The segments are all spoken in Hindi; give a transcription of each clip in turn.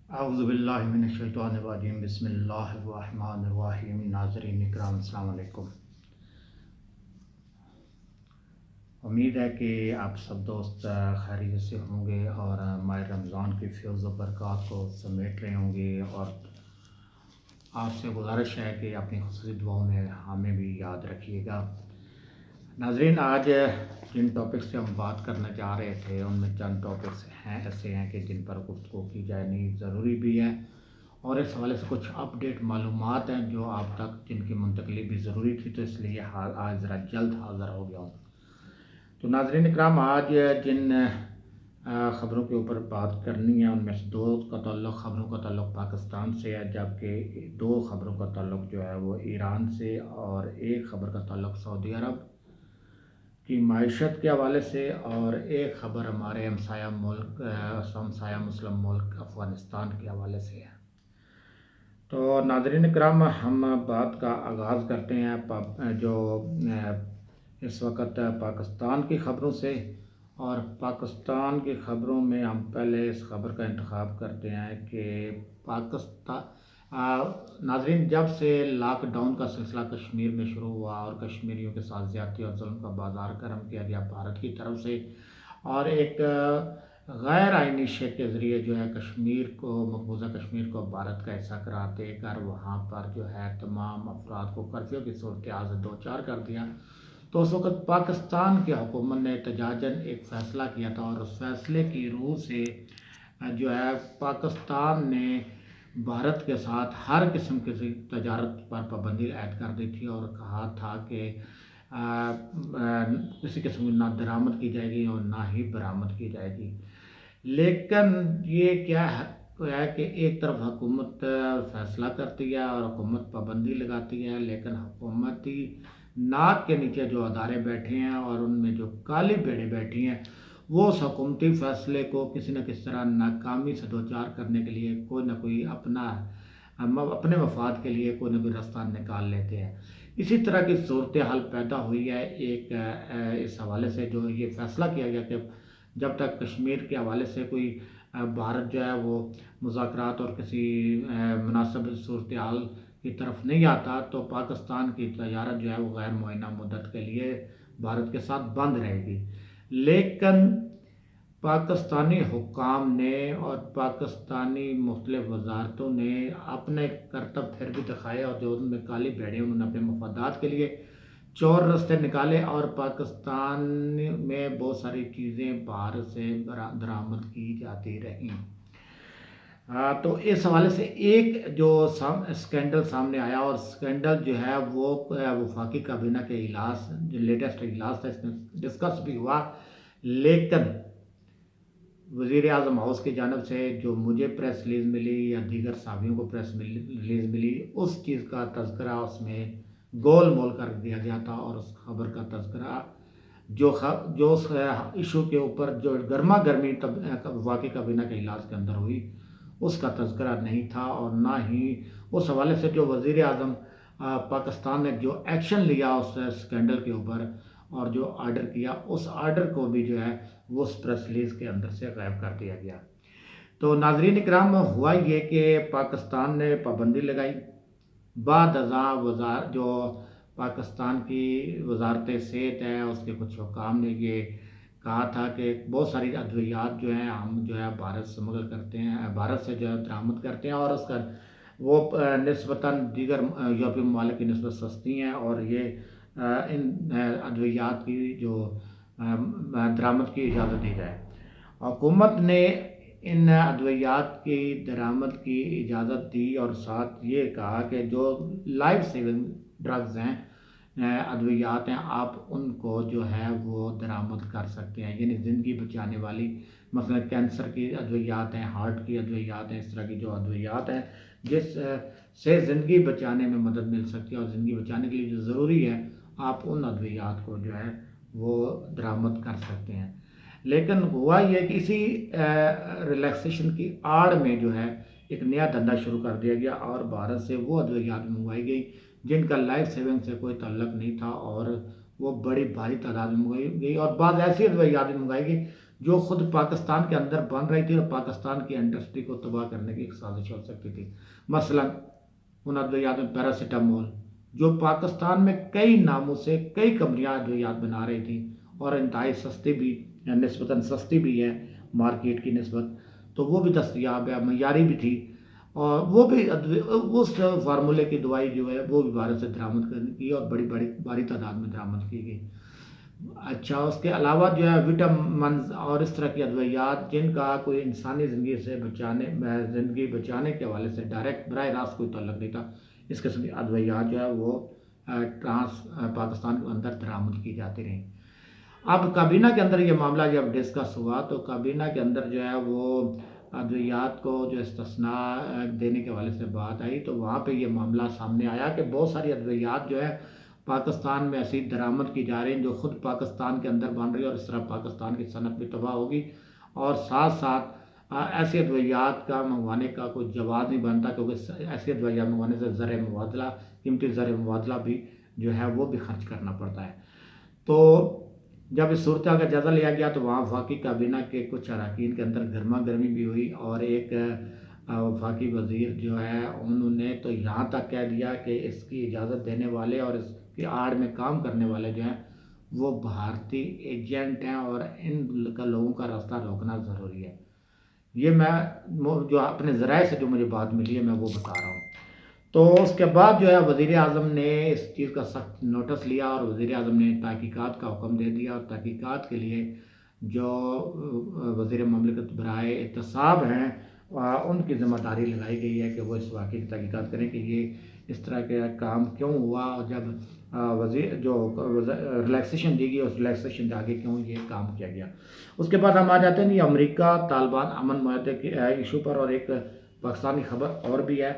औज़ुबिल्लाहि मिनश्शैतानिर्रजीम बिस्मिल्लाहिर्रहमानिर्रहीम। नाज़रीन इकराम, अस्सलाम वालेकुम। उम्मीद है कि आप सब दोस्त खैरियत से होंगे और माह रमज़ान की फ़ैज़ व बरक़ात को समेट रहे होंगे। और आपसे गुजारिश है कि अपनी ख़ुसूसी दुआओं में हमें भी याद रखिएगा। नाज़रीन, आज जिन टॉपिक्स से हम बात करने जा रहे थे उनमें चंद टॉपिक्स हैं ऐसे हैं कि जिन पर गुफ्तगू की जाए नहीं ज़रूरी भी है, और इस हवाले से कुछ अपडेट मालूमात हैं जो आप तक जिनकी मुंतकली भी ज़रूरी थी, तो इसलिए आज ज़रा जल्द हाज़िर हो गया हूँ। तो नाज़रीन इकराम, आज जिन ख़बरों के ऊपर बात करनी है उनमें से दो खबरों का ताल्लुक़ पाकिस्तान से है, जबकि दो खबरों का ताल्लुक़ जो है वो ईरान से, और एक ख़बर का ताल्लुक़ सऊदी अरब की माइशत के हवाले से, और एक ख़बर हमारे हमसाया मुस्लिम मुल्क अफ़गानिस्तान के हवाले से है। तो नाज़रीन इकराम, हम बात का आगाज़ करते हैं जो इस वक्त पाकिस्तान की ख़बरों से। और पाकिस्तान की ख़बरों में हम पहले इस ख़बर का इंतखाब करते हैं कि नाज़रीन, जब से लॉकडाउन का सिलसिला कश्मीर में शुरू हुआ और कश्मीरियों के साथ ज़्यादती और जुल्म का बाजार गर्म किया गया भारत की तरफ से, और एक गैर आइनी शेख के ज़रिए जो है मकबूजा कश्मीर को भारत का हिस्सा करार देकर वहाँ पर जो है तमाम अफराद को कर्फ्यू की सूरत हाल से दो चार कर दिया, तो उस वक़्त पाकिस्तान की हुकूमत ने एहतजाजन एक फ़ैसला किया था। और उस फैसले की रूह से जो है पाकिस्तान ने भारत के साथ हर किस्म की तजारत पर पाबंदी ऐड कर दी थी, और कहा था कि किसी किस्म की ना दरामद की जाएगी और ना ही बरामद की जाएगी। लेकिन ये क्या है कि एक तरफ हुकूमत फ़ैसला करती है और हुकूमत पाबंदी लगाती है, लेकिन हुकूमती नाक के नीचे जो अदारे बैठे हैं और उनमें जो काली भेड़ें बैठी हैं, वो उस हुकूमती फ़ैसले को किसी न किसी तरह नाकामी से दो चार करने के लिए कोई ना कोई अपने मफाद के लिए कोई ना कोई रास्ता निकाल लेते हैं। इसी तरह की सूरत हाल पैदा हुई है इस हवाले से जो ये फ़ैसला किया गया कि जब तक कश्मीर के हवाले से कोई भारत जो है वो मुज़ाकरात और किसी मुनासिब सूरत हाल की तरफ नहीं आता, तो पाकिस्तान की तजारत जो है वो गैर मुअय्यना मुद्दत के लिए भारत के साथ बंद रहेगी। लेकिन पाकिस्तानी हुक्काम ने और पाकिस्तानी मुख्तलिफ वजारतों ने अपने करतब फिर भी दिखाए, और जो उनमें काली भेड़ें उन्होंने अपने मफादात के लिए चोर रास्ते निकाले, और पाकिस्तान में बहुत सारी चीज़ें बाहर से बरामद की जाती रहीं। तो इस हवाले से एक जो स्कैंडल सामने आया, और स्कैंडल जो है वो वफाकी काबीना के इजलास जो लेटेस्ट इजलास था इसमें डिस्कस भी हुआ, लेकिन वज़ीर आज़म हाउस की जानब से जो मुझे प्रेस रिलीज़ मिली या दीगर साथियों को प्रेस रिलीज़ मिली, उस चीज़ का तज़किरा उसमें गोल मोल कर दिया गया था, और उस खबर का तज़किरा जो उस इशू के ऊपर जो गर्मा गर्मी वफाकी काबीना के इजलास के अंदर हुई उसका तज़किरा नहीं था, और ना ही उस हवाले से जो वज़ीर आज़म पाकिस्तान ने जो एक्शन लिया उस स्कैंडल के ऊपर और जो आर्डर किया, उस आर्डर को भी जो है वो उस प्रेस रिलीज़ के अंदर से गायब कर दिया गया। तो नाज़रीन इकराम, हुआ ये कि पाकिस्तान ने पाबंदी लगाई, बाद अज़ां जो पाकिस्तान की वजारत सेहत है उसके कुछ हुक्काम ने ये कहा था कि बहुत सारी अद्वियात जो हैं हम जो है भारत स्मगल करते हैं, भारत से जो है बरामद करते हैं, और उसका वो निस्बतन दीगर यूरोपीय ममालिक की निस्बत सस्ती हैं, और ये इन अद्वियात की जो दरामद की इजाज़त दी जाए। हुकूमत ने इन अद्वियात की दरामद की इजाज़त दी, और साथ ये कहा कि जो लाइफ सेविंग ड्रग्स हैं, अद्वियात हैं, आप उनको जो है वो दरामद कर सकते हैं, यानी ज़िंदगी बचाने वाली, मसलन कैंसर की अद्वियात हैं, हार्ट की अद्वियात हैं, इस तरह की जो अद्वियात हैं जिस से ज़िंदगी बचाने में मदद मिल सकती है, और ज़िंदगी बचाने के लिए जो ज़रूरी है आप उन अद्वियात को जो है वो दरामद कर सकते हैं। लेकिन हुआ ये कि इसी रिलैक्सेशन की आड़ में जो है एक नया धंधा शुरू कर दिया गया, और भारत से वो अद्वियात मंगवाई गई जिनका लाइफ सेविंग से कोई ताल्लुक नहीं था, और वो बड़ी भारी तादाद में मंगवाई गई, और बाद ऐसी अद्वियात मंगवाई गई जो खुद पाकिस्तान के अंदर बन रही थी और पाकिस्तान की इंडस्ट्री को तबाह करने की एक साजिश हो सकती थी। मसलन उन अद्वियात में पैरासीटामोल, जो पाकिस्तान में कई नामों से कई कंपनियां अद्वियात बना रही थी और इंतहाई सस्ती भी, निस्बतन सस्ती भी है मार्केट की निस्बत, तो वो भी दस्तयाब है, मयारी भी थी। और वो भी उस फार्मूले की दवाई जो है वो भी भारत से दरामद की और बड़ी बड़ी भारी तादाद में दरामद की गई। अच्छा, उसके अलावा जो है विटामिन और इस तरह की अद्वियात जिनका कोई इंसानी ज़िंदगी बचाने के हवाले से डायरेक्ट बराह रास्त कोई ताल्लुक नहीं था, इस किस्म की अद्वियात जो है वो पाकिस्तान के अंदर दरामद की जाती रहीं। अब काबीना के अंदर ये मामला जब डिस्कस हुआ तो काबीना के अंदर जो है वो अद्वियात को जो इस्तिस्ना देने के हवाले से बात आई, तो वहाँ पे ये मामला सामने आया कि बहुत सारी अद्वियात जो है पाकिस्तान में ऐसी दरामद की जा रही हैं जो खुद पाकिस्तान के अंदर बन रही है और इस तरह पाकिस्तान की सनत भी तबाह होगी और साथ साथ ऐसी अद्वियात का मंगवाने का कोई जवाब नहीं बनता, क्योंकि ऐसी अद्वियात मंगवाने से ज़र मुबादला, कीमती ज़र मुबादला भी जो है वो भी खर्च करना पड़ता है। तो जब इस सूरत का जायज़ा लिया गया तो वहाँ वफाकी काबीना के कुछ अरकान के अंदर गर्मा गर्मी भी हुई और एक वफाकी वज़ीर जो है उन्होंने तो यहाँ तक कह दिया कि इसकी इजाज़त देने वाले और इसकी आड़ में काम करने वाले जो हैं वो भारतीय एजेंट हैं और इन लोगों का रास्ता रोकना ज़रूरी है। ये मैं जो अपने ज़राए से जो मुझे बात मिली है मैं वो बता रहा हूँ। तो उसके बाद जो है वज़ीर आज़म ने इस चीज़ का सख्त नोटिस लिया और वज़ीर आज़म ने तहकीकात का हुक्म दे दिया और तहकीकात के लिए जो वज़ीर ममलिकत बराए एहतसाब हैं उनकी ज़िम्मेदारी लगाई गई है कि वो इस वाक़े की तहकीकात करें कि ये इस तरह का काम क्यों हुआ और जब वज़ीर जो रिलैक्सेशन दी गई उस रिलैक्सेशन के आगे क्यों ये काम किया गया। उसके बाद हम आ जाते हैं अमेरिका तालिबान अमन माहते के इशू पर, और एक पाकिस्तानी खबर और भी है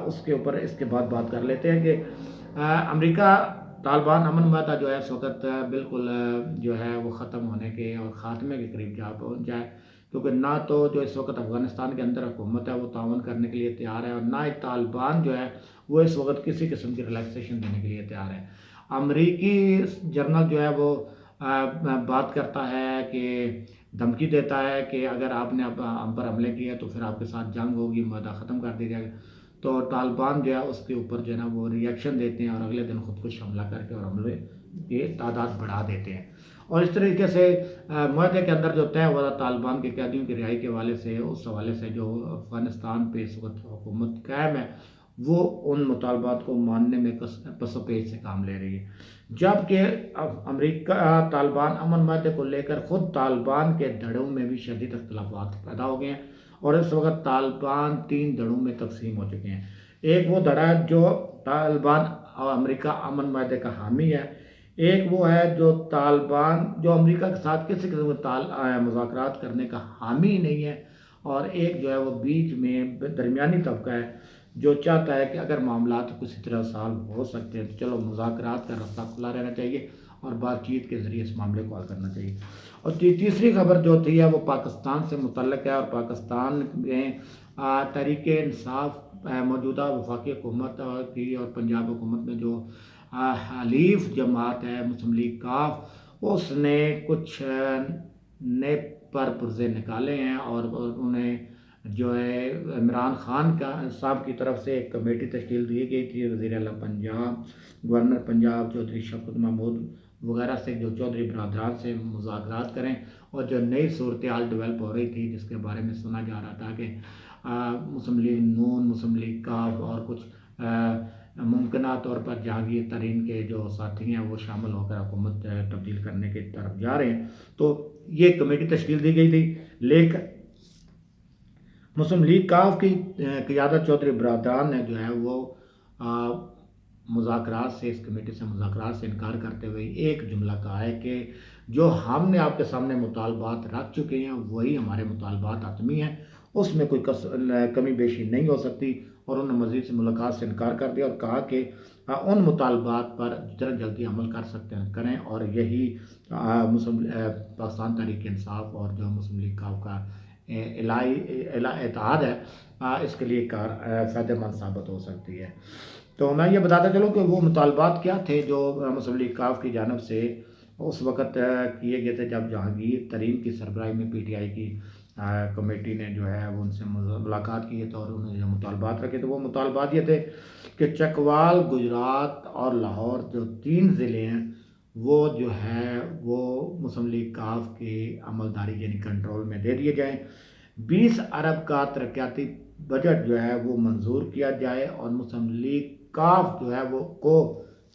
उसके ऊपर इसके बाद बात कर लेते हैं कि अमेरिका तालिबान अमन माहता जो है इस वक्त बिल्कुल जो है वो ख़त्म होने के और ख़ात्मे के करीब जा पहुँच जाए, क्योंकि ना तो जो इस वक्त अफ़गानिस्तान के अंदर हुकूमत है वो तावन करने के लिए तैयार है और ना ही तालिबान जो है वो इस वक्त किसी किस्म की रिलैक्सेशन देने के लिए तैयार है। अमरीकी जर्नल जो है वो बात करता है कि धमकी देता है कि अगर आपने हम पर हमले किए तो फिर आपके साथ जंग होगी, मुआहदा ख़त्म कर दिया जाएगा। तो तालिबान जो है उसके ऊपर जो है ना वो रिएक्शन देते हैं और अगले दिन खुदकुश हमला करके और हमले की तादाद बढ़ा देते हैं। और इस तरीके से मुआहदे के अंदर जो तय हुआ था तालिबान के कैदियों की रिहाई के हवाले से, उस हवाले से जो अफ़गानिस्तान पे इस वक्त हुकूमत कायम है वो उन मुतालबात को मानने में पसोपेश से काम ले रही है, जबकि अमेरिका तालिबान अमन माहदे को लेकर खुद तालिबान के धड़ों में भी शदीद अख्तिलाफ़ात पैदा हो गए हैं और इस वक्त तालिबान 3 धड़ों में तकसीम हो चुके हैं। एक वो धड़ा है जो तालिबान और अमेरिका अमन माहदे का हामी है, एक वो है जो तालिबान जो अमेरिका के साथ किसी किस्म के मुज़ाकरात करने का हामी ही नहीं है, और एक जो है वो बीच में दरमियानी तबका है जो चाहता है कि अगर मामला तो किसी तरह सॉल्व हो सकते हैं तो चलो मुज़ाकरात का रास्ता खुला रहना चाहिए और बातचीत के ज़रिए इस मामले को हल करना चाहिए। और तीसरी खबर जो थी है वो पाकिस्तान से मुतल्लिक़ है और पाकिस्तान में तहरीक इंसाफ मौजूदा वफाकी हुकूमत की और पंजाब हुकूमत में जो हलीफ जमात है मुस्लिम लीग काफ, उसने कुछ नए पुर्जे निकाले हैं और उन्हें जो है इमरान खान का साहब की तरफ से एक कमेटी तश्कील दी गई थी। वज़ीर आला पंजाब, गवर्नर पंजाब चौधरी शौकत महमूद वगैरह से जो चौधरी बरदरान से मुज़ाकरात करें और जो नई सूरत हाल डेवलप हो रही थी जिसके बारे में सुना जा रहा था कि मुस्लिम लीग नून, मुस्लिम लीग काफ और कुछ मुमकिन तौर पर जहांगीर तरीन के जो साथी हैं वो शामिल होकर हुकूमत तब्दील करने की तरफ जा रहे हैं, तो ये कमेटी तश्कील दी गई थी। लेकिन मुस्लिम लीग काफ की क़ियादत चौधरी बरदरान ने जो है वो मुज़ाकरात से, इस कमेटी से मुज़ाकरात से इनकार करते हुए एक जुमला कहा है कि जो हमने आपके सामने मुतालबात रख चुके हैं वही हमारे मुतालबात हतमी हैं, उसमें कोई कमी बेशी नहीं हो सकती। और उन्होंने मज़ीद से मुलाकात से इनकार कर दिया और कहा कि उन मुतालबात पर जितना जल्दी अमल कर सकते हैं करें, और यही पाकिस्तान तहरीक इंसाफ और जो मुस्लिम लीग काफ का इत्तेहाद है इसके लिए फ़ायदेमंद साबित हो सकती है। तो मैं ये बताता चलूँ कि वो मुतालबात क्या थे जो मुस्लिम लीग काफ की जानब से उस वक़्त किए गए थे जब जहांगीर तरीन की सरबराही में पीटीआई की कमेटी ने जो है वो उनसे मुलाकात की तो और उन्होंने जो मुतालबात रखे, तो वो मुतालबात ये थे कि चकवाल, गुजरात और लाहौर जो 3 ज़िले हैं वो जो है वो मुस्लिम लीग काफ की अमलदारी यानी कंट्रोल में दे दिए जाएँ। 20 अरब का तरक्याती बजट जो है वो मंजूर किया जाए और मुस्लिम लीग काफ जो है वो को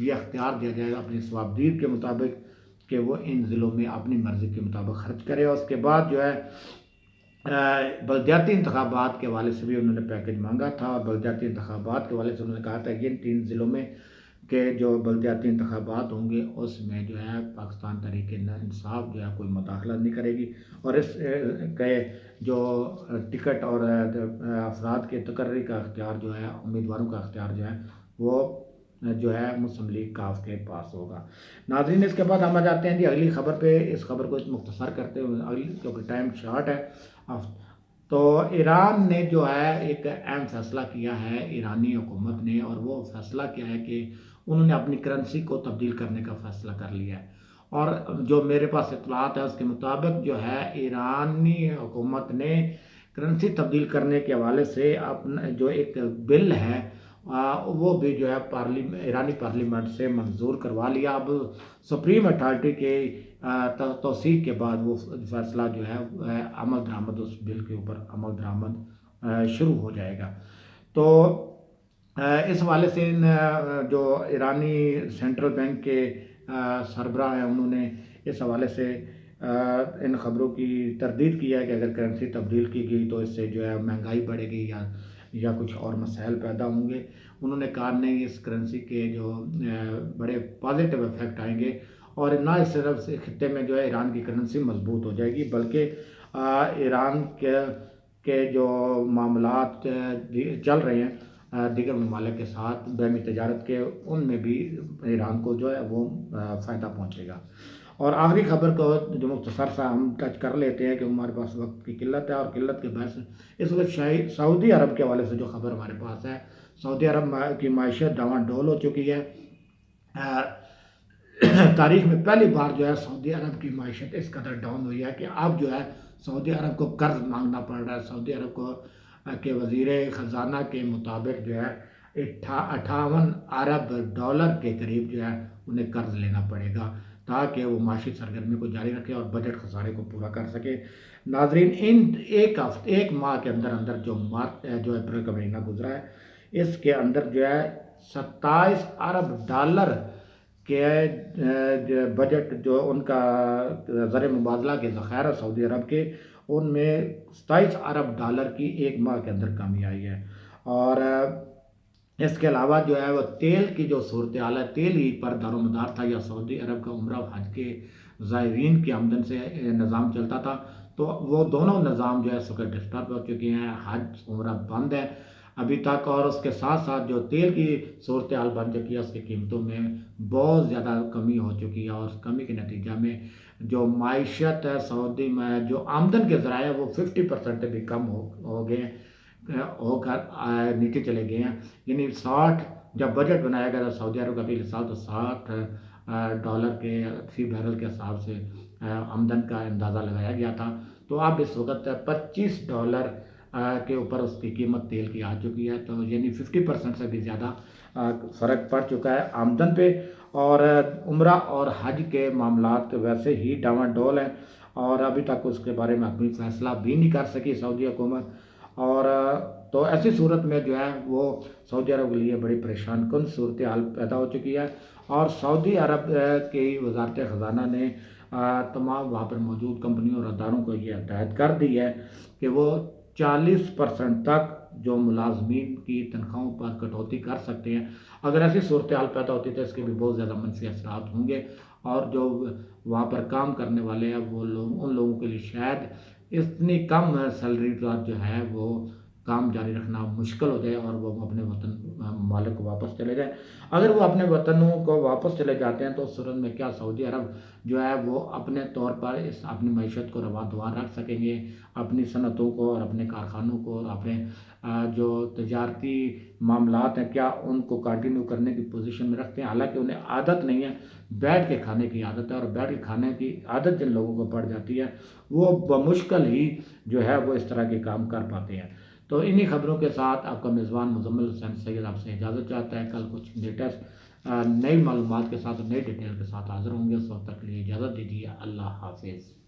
ये अख्तियार दिया जाएगा अपनी सवाबदीद के मुताबिक कि वो इन ज़िलों में अपनी मर्ज़ी के मुताबिक खर्च करे। और उसके बाद जो है बलदियाती इंतखाबात के हवाले से भी उन्होंने पैकेज मांगा था और बलदियाती इंतखाबात के हवाले से उन्होंने कहा था कि इन 3 ज़िलों में के जो बलदियाती इंतखाबात होंगे उसमें जो है पाकिस्तान तहरीक इंसाफ जो है कोई मुदाखलत नहीं करेगी और इस के जो टिकट और अफराद के तकर्री का अख्तियार जो है उम्मीदवारों का अख्तियार जो है वो जो है मुस्लिम लीग काफ के पास होगा। नाज़रीन, इसके बाद हम आ जाते हैं जी अगली खबर पे। इस खबर को मुख्तसर करते हुए अगली, क्योंकि टाइम शॉर्ट है। तो ईरान ने जो है एक अहम फैसला किया है ईरानी हुकूमत ने, और वो फैसला क्या है कि उन्होंने अपनी करेंसी को तब्दील करने का फैसला कर लिया है। और जो मेरे पास इत्तलात है उसके मुताबिक जो है ईरानी हुकूमत ने करेंसी तब्दील करने के हवाले से अपना जो एक बिल है वो भी जो है ईरानी पार्लियामेंट से मंजूर करवा लिया। अब सुप्रीम अथॉरिटी के तौसीक के बाद वो फैसला जो है अमल दरामद उस बिल के ऊपर अमल दरामद शुरू हो जाएगा। तो इस हवाले से जो ईरानी सेंट्रल बैंक के सरबराह हैं उन्होंने इस हवाले से इन ख़बरों की तरदीद की है कि अगर करेंसी तब्दील की गई तो इससे जो है महंगाई बढ़ेगी या कुछ और मसाइल पैदा होंगे। उन्होंने कहा नहीं, इस करेंसी के जो बड़े पॉजिटिव इफ़ेक्ट आएंगे और ना इस सिर्फ से खित्ते में जो है ईरान की करेंसी मजबूत हो जाएगी बल्कि ईरान के जो मामलात चल रहे हैं दीगर ममालिक के साथ बैमी तजारत के, उनमें भी ईरान को जो है वो फ़ायदा पहुँचेगा। और आखिरी खबर को जो मुख्तसर सा हम टच कर लेते हैं कि हमारे पास वक्त की किल्लत है और किल्लत के बहस इस वक्त सऊदी अरब के हवाले से जो खबर हमारे पास है, सऊदी अरब की माइशत डावाडोल हो चुकी है। तारीख में पहली बार जो है सऊदी अरब की माइशत इस कदर डाउन हुई है कि अब जो है सऊदी अरब को कर्ज मांगना पड़ रहा है। सऊदी अरब को के वज़ीर ख़जाना के मुताबिक जो है 58 अरब डॉलर के करीब जो है उन्हें कर्ज लेना पड़ेगा ताकि वो माशी सरगर्मी को जारी रखे और बजट खसारे को पूरा कर सके। नाजरीन, इन एक माह के अंदर अंदर जो अप्रैल का महीना गुजरा है इसके अंदर जो है 27 अरब डॉलर के बजट जो उनका ज़र मुबादला के ज़ख़ायर सऊदी अरब के, उनमें 27 अरब डॉलर की एक माह के अंदर कमी आई है। और इसके अलावा जो है वो तेल की जो सूरत हाल है, तेल ही पर दारोमदार था या सऊदी अरब का उम्रा हज के ज़ायरीन की आमदन से निज़ाम चलता था, तो वो दोनों निज़ाम जो है इस वक्त डिस्टर्ब हो चुके हैं। हज उम्रा बंद है अभी तक और उसके साथ साथ जो तेल की सूरत हाल बन चुकी है उसकी कीमतों में बहुत ज़्यादा कमी हो चुकी है और उस कमी के नतीजा में जो माइशत है सऊदी में जो आमदन के ज़राए वो 50% भी कम हो गए होकर नीचे चले गए हैं। यानी 60 जब बजट बनाया गया था सऊदी अरब का पिछले साल तो 60 डॉलर के फी बैरल के हिसाब से आमदन का अंदाज़ा लगाया गया था, तो अब इस वक्त 25 डॉलर के ऊपर उसकी कीमत तेल की आ चुकी है। तो यानी 50% से भी ज़्यादा फ़र्क पड़ चुका है आमदन पे। और उम्रा और हज के मामलात वैसे ही डावाडोल हैं और अभी तक उसके बारे में कोई फ़ैसला भी नहीं कर सकी सऊदी हुकूमत। और तो ऐसी सूरत में जो है वो सऊदी अरब के लिए बड़ी परेशान कुन सूरत हाल पैदा हो चुकी है। और सऊदी अरब की वजारत ख़जाना ने तमाम वहाँ पर मौजूद कंपनियों और अदारों को ये हदायत कर दी है कि वो 40% तक जो मुलाजमीन की तनख्वाहों पर कटौती कर सकते हैं। अगर ऐसी सूरत हाल पैदा होती है तो इसके भी बहुत ज़्यादा मनफी असरात होंगे और जो वहाँ पर काम करने वाले हैं वो लोग उन लोगों के लिए शायद इतनी कम सैलरी जो है वो काम जारी रखना मुश्किल हो जाए और वो अपने वतन मालिक को वापस चले जाएँ। अगर वो अपने वतनों को वापस चले जाते हैं तो उस सूरत में क्या सऊदी अरब जो है वो अपने तौर पर इस अपनी मईशत को रवादार रख सकेंगे, अपनी सनतों को और अपने कारखानों को और अपने जो तजारती मामलात हैं क्या उनको कंटिन्यू करने की पोजीशन में रखते हैं। हालाँकि उन्हें आदत नहीं है, बैठ के खाने की आदत है और बैठ के खाने की आदत जिन लोगों को पड़ जाती है, वो बमुश्किल ही जो है वो इस तरह के काम कर पाते हैं। तो इन्हीं खबरों के साथ आपका मेज़बान मुज़म्मिल हुसैन सैयद आपसे इजाज़त चाहता है। कल कुछ लेटेस्ट नई मालूमात के साथ और नई डिटेल के साथ हाज़िर होंगे। उस वक्त तक के लिए इजाज़त दीजिए। अल्लाह हाफ़िज़।